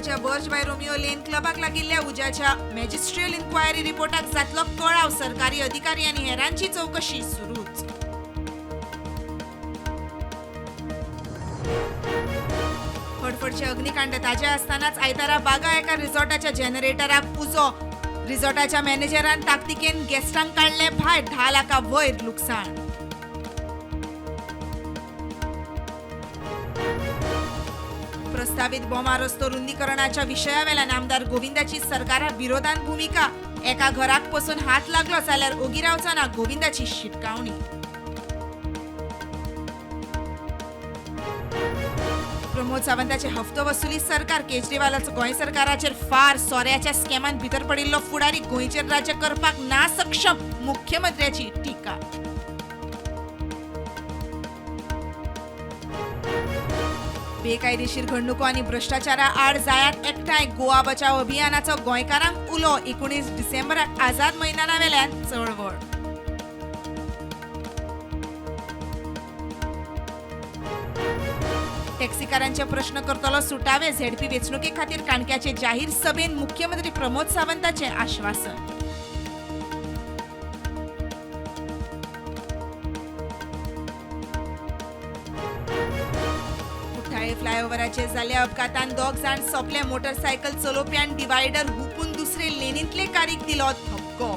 फडफडच्या Burj by Romeo Lane क्लबाक लागिल्ल्या उज्याच्या मॅजिस्ट्रियल inquiry रिपोर्टाक जातलो कळाव. सरकारी अधिकारी आनी हेरांची चौकशी सुरूच. फडफडचे अग्निकांड ताजे आसतनाच आयतारा बागा एका रिसॉर्टाच्या जनरेटराक उजो. रिसॉर्टाच्या मॅनेजरान ताकतिकेन गेस्टांक काडले भायर. 10 लाखा वयर लुकसाण. प्रस्तावित बोमा रस्तो रुंदीकरणाच्या विशयावेल्यान आमदार गोविंदाची सरकारा विरोधान भूमिका. एका घराक पसून हात लागलो जाल्यार ओगी रावचना, गोविंदाची शिटकावणी. प्रमोद सावंताचे हफ्तो वसुली सरकार. केजरीवालाचो गोंय सरकाराचेर फार. सोऱ्याच्या स्कॅमान भितर पडिल्लो फुडारी गोंयचेर राज्य करपाक ना सक्षम, मुख्यमंत्र्याची टिका. बेकायदेशीर घडणुको आनी भ्रष्टाचारा आड जायात एकठांय. गोवा बचाव अभियानाचो गोंयकारांक उलो. 19 डिसेंबराक आझाद मैदानावेल्यान चळवळ. टॅक्सीकारांचे प्रश्न करतलो सुटावे. झेडपी वेंचणुके खातीर काणक्याचे जाहीर सभेन मुख्यमंत्री प्रमोद सावंताचे आश्वासन. कुठ्ठाळे फ्लायओव्हराचेर जाल्ल्या अपघातान 2 जाण सोंपले. मोटरसायकल चलोवप्यान डिवायडर हुपून दुसरे लेनींतले कारीक दिलो धक्को.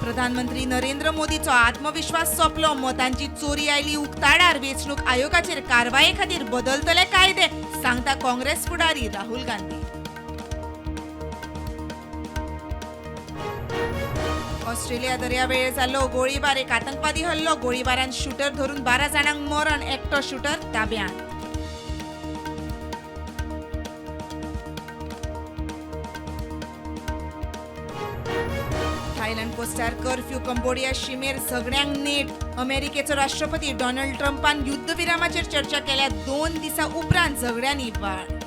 प्रधानमंत्री नरेंद्र मोदीचो आत्मविश्वास सोंपलो. मतांची चोरी आयली उक्ताडार. वेंचणूक आयोगाचेर कारवाये खातीर बदलतले कायदे, सांगता काँग्रेस फुडारी राहुल गांधी. ऑस्ट्रेलिया दर्यावेळेर जाल्लो गोळीबार. एक आतंकवादी हल्लो. गोळीबारान शूटर धरून 12 जाणांक मरण. एकटो शूटर ताब्यात. थायलंड कोस्टार कर्फ्यू. कंबोडिया शिमेर झगड्यांक नेट. अमेरिकेचो राष्ट्रपती डोनाल्ड ट्रम्पान युद्धविरामाचेर चर्चा केल्या. 2 दिसां उपरांत झगड्यांनी वाड.